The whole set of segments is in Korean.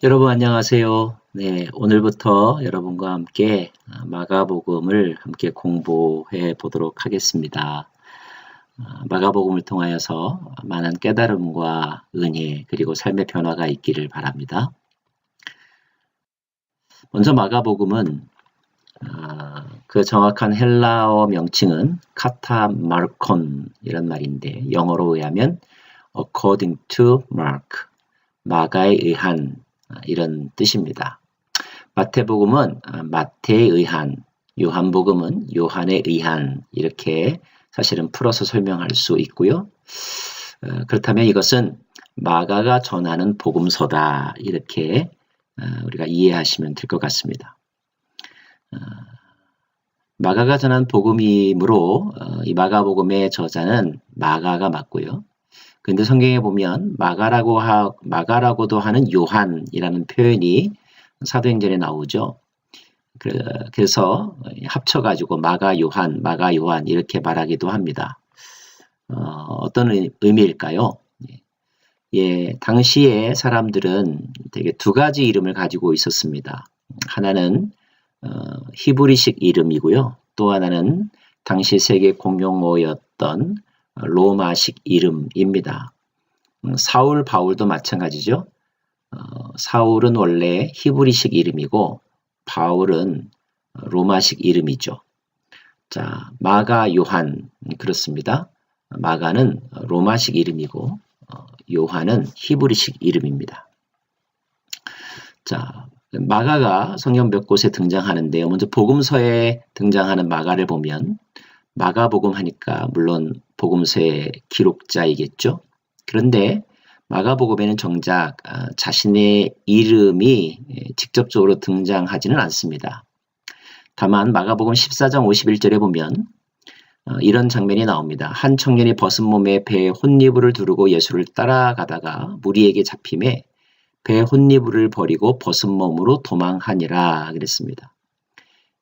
여러분 안녕하세요. 네, 오늘부터 여러분과 함께 마가복음을 함께 공부해 보도록 하겠습니다. 마가복음을 통하여서 많은 깨달음과 은혜 그리고 삶의 변화가 있기를 바랍니다. 먼저 마가복음은 그 정확한 헬라어 명칭은 카타마르콘 이런 말인데 영어로 의하면 according to Mark, 마가에 의한 이런 뜻입니다. 마태복음은 마태에 의한, 요한복음은 요한에 의한 이렇게 사실은 풀어서 설명할 수 있고요. 그렇다면 이것은 마가가 전하는 복음서다 이렇게 우리가 이해하시면 될 것 같습니다. 마가가 전한 복음이므로 이 마가복음의 저자는 마가가 맞고요. 그런데 성경에 보면 마가라고도 하는 요한이라는 표현이 사도행전에 나오죠. 그래서 합쳐가지고 마가 요한 이렇게 말하기도 합니다. 어떤 의미일까요? 예, 당시에 사람들은 되게 두 가지 이름을 가지고 있었습니다. 하나는 히브리식 이름이고요. 또 하나는 당시 세계 공용어였던 로마식 이름입니다. 사울, 바울도 마찬가지죠. 사울은 원래 히브리식 이름이고 바울은 로마식 이름이죠. 자, 마가 요한 그렇습니다. 마가는 로마식 이름이고 요한은 히브리식 이름입니다. 자, 마가가 성경 몇 곳에 등장하는데요. 먼저 복음서에 등장하는 마가를 보면 마가복음 하니까 물론 복음서의 기록자이겠죠. 그런데 마가복음에는 정작 자신의 이름이 직접적으로 등장하지는 않습니다. 다만 마가복음 14장 51절에 보면 이런 장면이 나옵니다. 한 청년이 벗은 몸에 배에 혼니부를 두르고 예수를 따라가다가 무리에게 잡힘에 배에 혼니부를 버리고 벗은 몸으로 도망하니라 그랬습니다.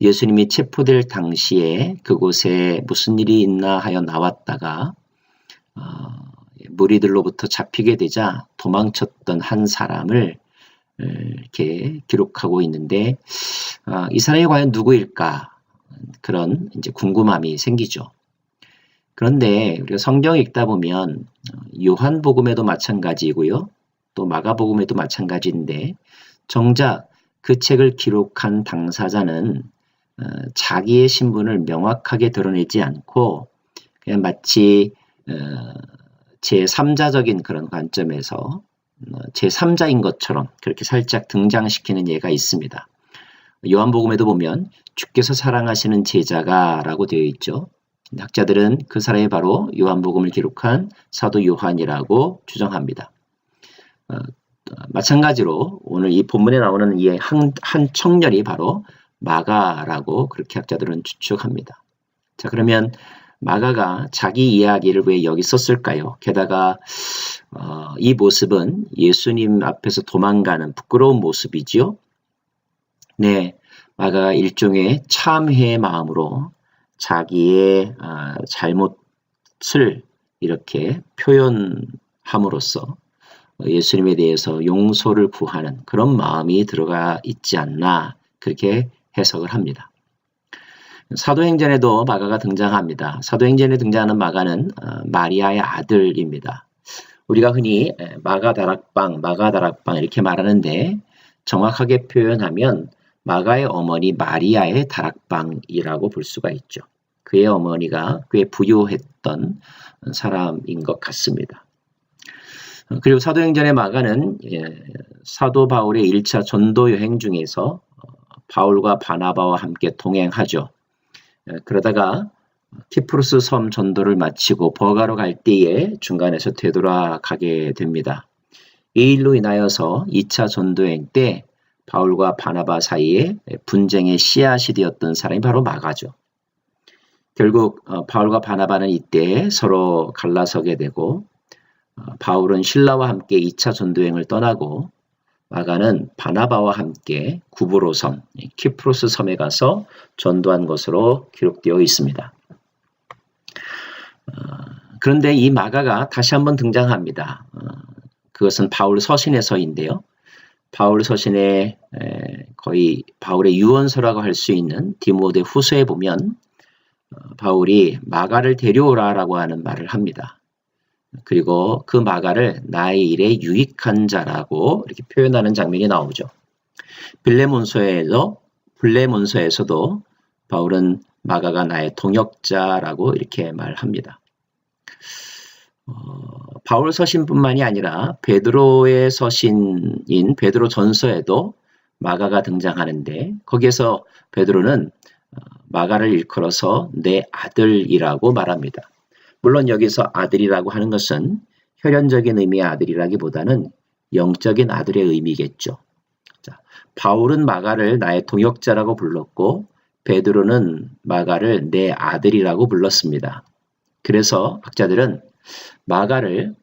예수님이 체포될 당시에 그곳에 무슨 일이 있나 하여 나왔다가 무리들로부터 잡히게 되자 도망쳤던 한 사람을 이렇게 기록하고 있는데 이 사람이 과연 누구일까? 그런 이제 궁금함이 생기죠. 그런데 우리가 성경을 읽다 보면 요한복음에도 마찬가지이고요. 또 마가복음에도 마찬가지인데 정작 그 책을 기록한 당사자는 자기의 신분을 명확하게 드러내지 않고 그냥 마치 제3자적인 그런 관점에서 제3자인 것처럼 그렇게 살짝 등장시키는 예가 있습니다. 요한복음에도 보면 주께서 사랑하시는 제자가 라고 되어 있죠. 학자들은 그 사람이 바로 요한복음을 기록한 사도 요한이라고 추정합니다. 마찬가지로 오늘 이 본문에 나오는 이 한 청년이 바로 마가라고 그렇게 학자들은 추측합니다. 자, 그러면 마가가 자기 이야기를 왜 여기 썼을까요? 게다가 이 모습은 예수님 앞에서 도망가는 부끄러운 모습이지요. 네, 마가가 일종의 참회의 마음으로 자기의 잘못을 이렇게 표현함으로써 예수님에 대해서 용서를 구하는 그런 마음이 들어가 있지 않나 그렇게 해석을 합니다. 사도행전에도 마가가 등장합니다. 사도행전에 등장하는 마가는 마리아의 아들입니다. 우리가 흔히 마가다락방 이렇게 말하는데 정확하게 표현하면 마가의 어머니 마리아의 다락방이라고 볼 수가 있죠. 그의 어머니가 꽤 부유했던 사람인 것 같습니다. 그리고 사도행전의 마가는 사도 바울의 1차 전도 여행 중에서 바울과 바나바와 함께 동행하죠. 그러다가 키프로스 섬 전도를 마치고 버가로 갈 때에 중간에서 되돌아가게 됩니다. 이 일로 인하여서 2차 전도여행 때 바울과 바나바 사이에 분쟁의 씨앗이 되었던 사람이 바로 마가죠. 결국 바울과 바나바는 이때 서로 갈라서게 되고 바울은 신라와 함께 2차 전도여행을 떠나고 마가는 바나바와 함께 구브로 섬, 키프로스 섬에 가서 전도한 것으로 기록되어 있습니다. 그런데 이 마가가 다시 한번 등장합니다. 그것은 바울 서신에서인데요. 바울 서신의 거의 바울의 유언서라고 할 수 있는 디모데 후서에 보면 바울이 마가를 데려오라라고 하는 말을 합니다. 그리고 그 마가를 나의 일에 유익한 자라고 이렇게 표현하는 장면이 나오죠. 빌레몬서에서도 바울은 마가가 나의 동역자라고 이렇게 말합니다. 바울 서신뿐만이 아니라 베드로의 서신인 베드로 전서에도 마가가 등장하는데 거기에서 베드로는 마가를 일컬어서 내 아들이라고 말합니다. 물론 여기서 아들이라고 하는 것은 혈연적인 의미의 아들이라기보다는 영적인 아들의 의미겠죠. 자, 바울은 마가를 나의 동역자라고 불렀고 베드로는 마가를 내 아들이라고 불렀습니다. 그래서 학자들은 마가를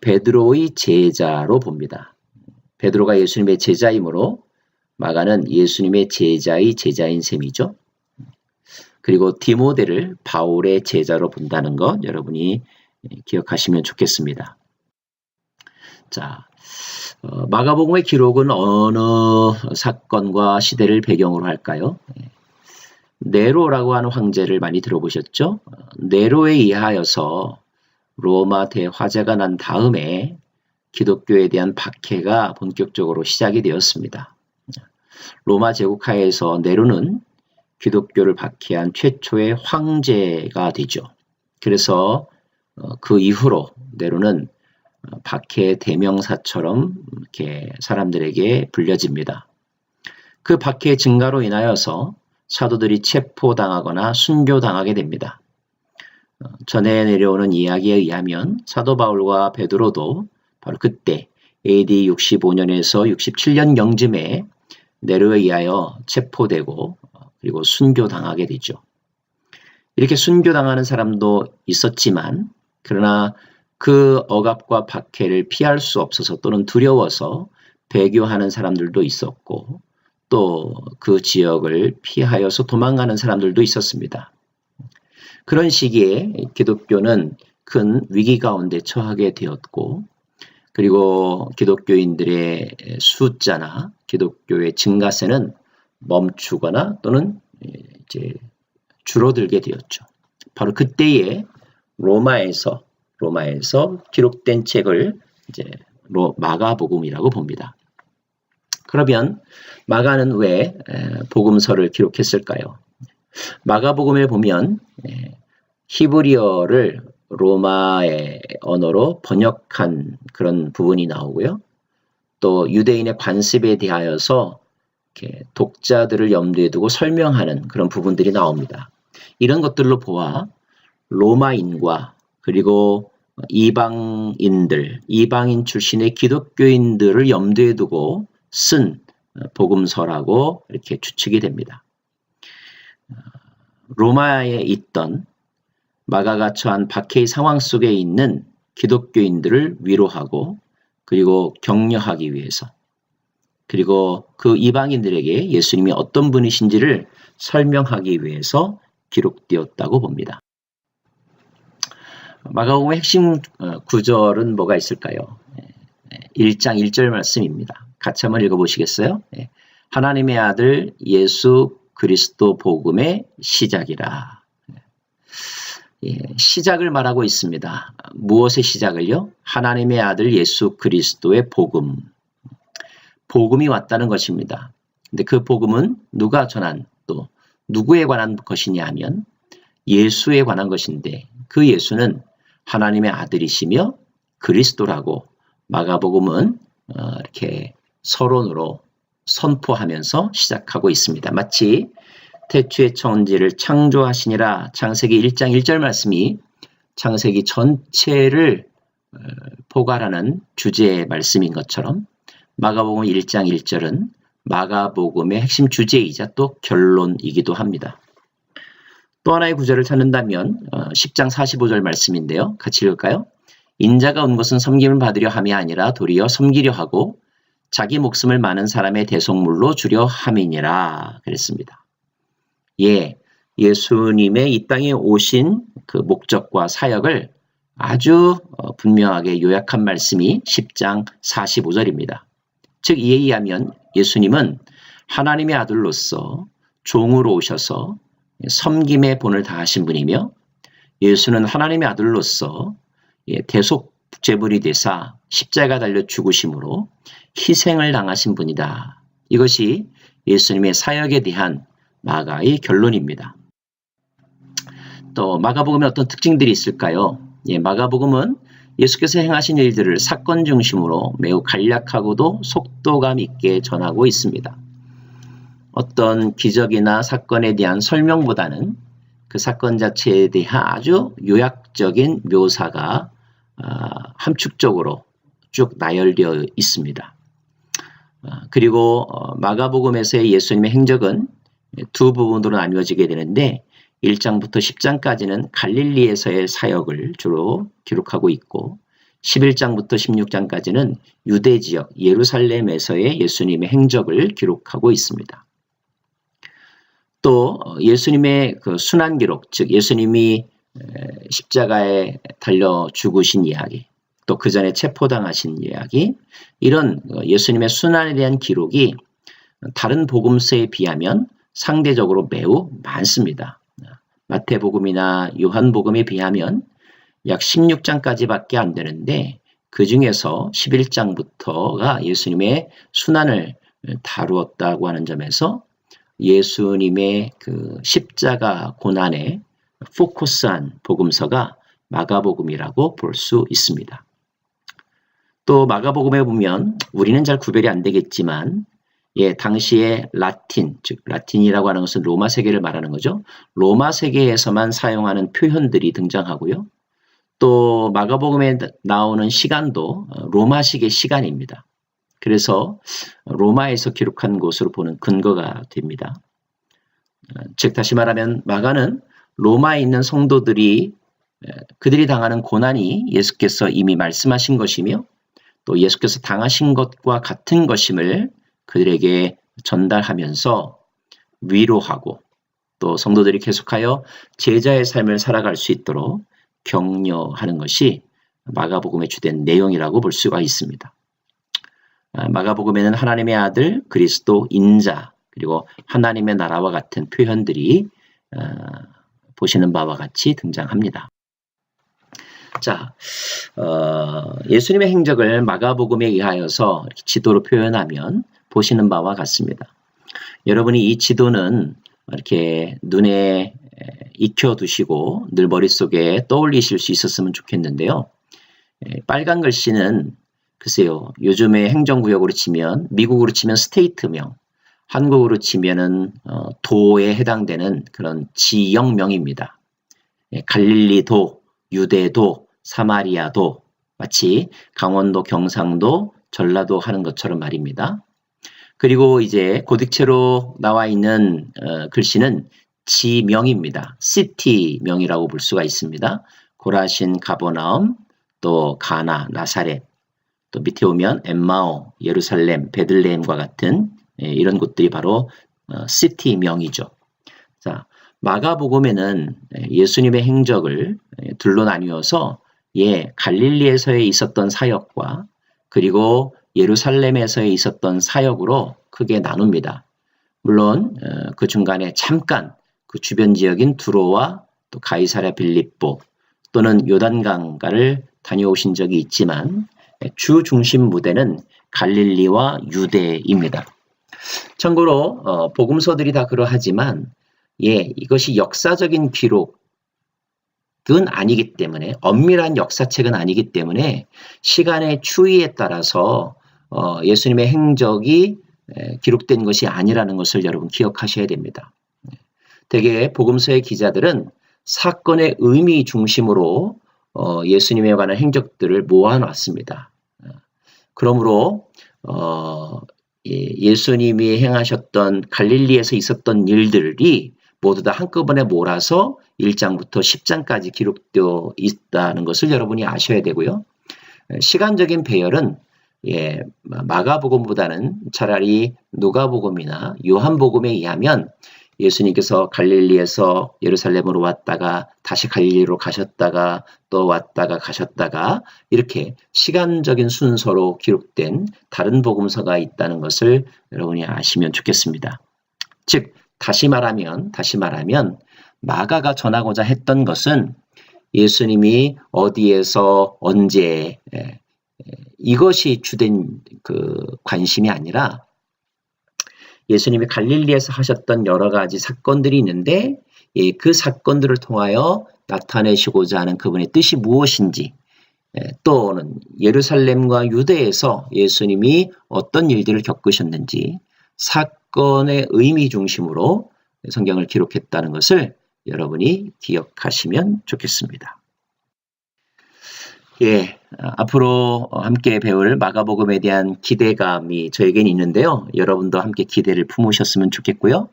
베드로의 제자로 봅니다. 베드로가 예수님의 제자이므로 마가는 예수님의 제자의 제자인 셈이죠. 그리고 디모데를 바울의 제자로 본다는 것 여러분이 기억하시면 좋겠습니다. 자, 마가복음의 기록은 어느 사건과 시대를 배경으로 할까요? 네로라고 하는 황제를 많이 들어보셨죠? 네로에 의하여서 로마 대화재가 난 다음에 기독교에 대한 박해가 본격적으로 시작이 되었습니다. 로마 제국하에서 네로는 기독교를 박해한 최초의 황제가 되죠. 그래서 그 이후로 네로는 박해 대명사처럼 이렇게 사람들에게 불려집니다. 그 박해 증가로 인하여서 사도들이 체포당하거나 순교당하게 됩니다. 전에 내려오는 이야기에 의하면 사도 바울과 베드로도 바로 그때 AD 65년에서 67년 경쯤에 네로에 의하여 체포되고 그리고 순교당하게 되죠. 이렇게 순교당하는 사람도 있었지만 그러나 그 억압과 박해를 피할 수 없어서 또는 두려워서 배교하는 사람들도 있었고 또 그 지역을 피하여서 도망가는 사람들도 있었습니다. 그런 시기에 기독교는 큰 위기 가운데 처하게 되었고 그리고 기독교인들의 숫자나 기독교의 증가세는 멈추거나 또는 이제 줄어들게 되었죠. 바로 그때에 로마에서 기록된 책을 이제 마가복음이라고 봅니다. 그러면 마가는 왜 복음서를 기록했을까요? 마가복음에 보면 히브리어를 로마의 언어로 번역한 그런 부분이 나오고요. 또 유대인의 관습에 대하여서 이렇게 독자들을 염두에 두고 설명하는 그런 부분들이 나옵니다. 이런 것들로 보아 로마인과 그리고 이방인 출신의 기독교인들을 염두에 두고 쓴 복음서라고 이렇게 추측이 됩니다. 로마에 있던 마가가 처한 박해의 상황 속에 있는 기독교인들을 위로하고 그리고 격려하기 위해서 그리고 그 이방인들에게 예수님이 어떤 분이신지를 설명하기 위해서 기록되었다고 봅니다. 마가복음의 핵심 구절은 뭐가 있을까요? 1장 1절 말씀입니다. 같이 한번 읽어보시겠어요? 하나님의 아들 예수 그리스도 복음의 시작이라. 시작을 말하고 있습니다. 무엇의 시작을요? 하나님의 아들 예수 그리스도의 복음. 복음이 왔다는 것입니다. 근데 그 복음은 누가 전한 또 누구에 관한 것이냐 하면 예수에 관한 것인데 그 예수는 하나님의 아들이시며 그리스도라고 마가복음은 이렇게 서론으로 선포하면서 시작하고 있습니다. 마치 태초에 천지를 창조하시니라 창세기 1장 1절 말씀이 창세기 전체를 포괄하는 주제의 말씀인 것처럼 마가복음 1장 1절은 마가복음의 핵심 주제이자 또 결론이기도 합니다. 또 하나의 구절을 찾는다면 10장 45절 말씀인데요. 같이 읽을까요? 인자가 온 것은 섬김을 받으려 함이 아니라 도리어 섬기려 하고 자기 목숨을 많은 사람의 대속물로 주려 함이니라 그랬습니다. 예수님의 이 땅에 오신 그 목적과 사역을 아주 분명하게 요약한 말씀이 10장 45절입니다. 즉 이에 의하면 예수님은 하나님의 아들로서 종으로 오셔서 섬김의 본을 다하신 분이며 예수는 하나님의 아들로서 대속제물이 되사 십자가 달려 죽으심으로 희생을 당하신 분이다. 이것이 예수님의 사역에 대한 마가의 결론입니다. 또 마가복음에 어떤 특징들이 있을까요? 마가복음은 예수께서 행하신 일들을 사건 중심으로 매우 간략하고도 속도감 있게 전하고 있습니다. 어떤 기적이나 사건에 대한 설명보다는 그 사건 자체에 대한 아주 요약적인 묘사가 함축적으로 쭉 나열되어 있습니다. 그리고 마가복음에서의 예수님의 행적은 두 부분으로 나뉘어지게 되는데 1장부터 10장까지는 갈릴리에서의 사역을 주로 기록하고 있고 11장부터 16장까지는 유대 지역 예루살렘에서의 예수님의 행적을 기록하고 있습니다. 또 예수님의 그 순환 기록, 즉 예수님이 십자가에 달려 죽으신 이야기, 또 그 전에 체포당하신 이야기, 이런 예수님의 순환에 대한 기록이 다른 복음서에 비하면 상대적으로 매우 많습니다. 마태복음이나 요한복음에 비하면 약 16장까지밖에 안 되는데 그 중에서 11장부터가 예수님의 순환을 다루었다고 하는 점에서 예수님의 그 십자가 고난에 포커스한 복음서가 마가복음이라고 볼 수 있습니다. 또 마가복음에 보면 우리는 잘 구별이 안 되겠지만 당시에 라틴, 즉 라틴이라고 하는 것은 로마 세계를 말하는 거죠. 로마 세계에서만 사용하는 표현들이 등장하고요. 또 마가복음에 나오는 시간도 로마식의 시간입니다. 그래서 로마에서 기록한 것으로 보는 근거가 됩니다. 즉 다시 말하면 마가는 로마에 있는 성도들이 그들이 당하는 고난이 예수께서 이미 말씀하신 것이며 또 예수께서 당하신 것과 같은 것임을 그들에게 전달하면서 위로하고 또 성도들이 계속하여 제자의 삶을 살아갈 수 있도록 격려하는 것이 마가복음의 주된 내용이라고 볼 수가 있습니다. 마가복음에는 하나님의 아들, 그리스도, 인자, 그리고 하나님의 나라와 같은 표현들이 보시는 바와 같이 등장합니다. 자, 예수님의 행적을 마가복음에 의하여서 지도로 표현하면 보시는 바와 같습니다. 여러분이 이 지도는 이렇게 눈에 익혀두시고 늘 머릿속에 떠올리실 수 있었으면 좋겠는데요. 빨간 글씨는 글쎄요, 요즘에 행정구역으로 치면 미국으로 치면 스테이트명, 한국으로 치면은 도에 해당되는 그런 지역명입니다. 갈릴리도, 유대도, 사마리아도, 마치 강원도, 경상도, 전라도 하는 것처럼 말입니다. 그리고 이제 고딕체로 나와 있는 글씨는 지명입니다. 시티명이라고 볼 수가 있습니다. 고라신, 가버나움, 또 가나, 나사렛, 또 밑에 오면 엠마오, 예루살렘, 베들레헴과 같은 이런 곳들이 바로 시티명이죠. 자, 마가복음에는 예수님의 행적을 둘로 나뉘어서 갈릴리에서의 있었던 사역과 그리고 예루살렘에서 있었던 사역으로 크게 나눕니다. 물론 그 중간에 잠깐 그 주변 지역인 두로와 또 가이사랴 빌립보 또는 요단강가를 다녀오신 적이 있지만 주 중심 무대는 갈릴리와 유대입니다. 참고로 복음서들이 다 그러하지만 이것이 역사적인 기록은 아니기 때문에 엄밀한 역사책은 아니기 때문에 시간의 추이에 따라서 예수님의 행적이 기록된 것이 아니라는 것을 여러분 기억하셔야 됩니다. 대개 복음서의 기자들은 사건의 의미 중심으로 예수님에 관한 행적들을 모아놨습니다. 그러므로 예수님이 행하셨던 갈릴리에서 있었던 일들이 모두 다 한꺼번에 몰아서 1장부터 10장까지 기록되어 있다는 것을 여러분이 아셔야 되고요. 시간적인 배열은 마가복음보다는 차라리 누가복음이나 요한복음에 의하면 예수님께서 갈릴리에서 예루살렘으로 왔다가 다시 갈릴리로 가셨다가 또 왔다가 가셨다가 이렇게 시간적인 순서로 기록된 다른 복음서가 있다는 것을 여러분이 아시면 좋겠습니다. 즉 다시 말하면 마가가 전하고자 했던 것은 예수님이 어디에서 언제 이것이 주된 그 관심이 아니라 예수님이 갈릴리에서 하셨던 여러 가지 사건들이 있는데 그 사건들을 통하여 나타내시고자 하는 그분의 뜻이 무엇인지 또는 예루살렘과 유대에서 예수님이 어떤 일들을 겪으셨는지 사건의 의미 중심으로 성경을 기록했다는 것을 여러분이 기억하시면 좋겠습니다. 앞으로 함께 배울 마가복음에 대한 기대감이 저에겐 있는데요. 여러분도 함께 기대를 품으셨으면 좋겠고요.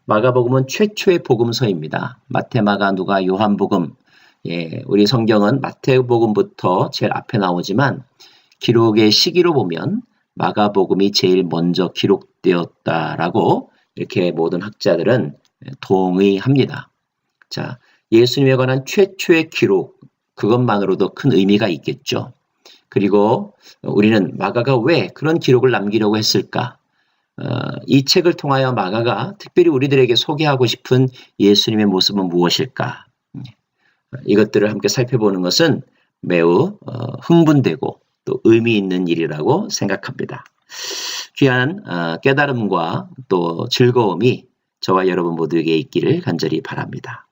마가복음은 최초의 복음서입니다. 마태, 마가, 누가, 요한복음. 우리 성경은 마태복음부터 제일 앞에 나오지만 기록의 시기로 보면 마가복음이 제일 먼저 기록되었다라고 이렇게 모든 학자들은 동의합니다. 자, 예수님에 관한 최초의 기록, 그것만으로도 큰 의미가 있겠죠. 그리고 우리는 마가가 왜 그런 기록을 남기려고 했을까? 이 책을 통하여 마가가 특별히 우리들에게 소개하고 싶은 예수님의 모습은 무엇일까? 이것들을 함께 살펴보는 것은 매우 흥분되고 또 의미 있는 일이라고 생각합니다. 귀한 깨달음과 또 즐거움이 저와 여러분 모두에게 있기를 간절히 바랍니다.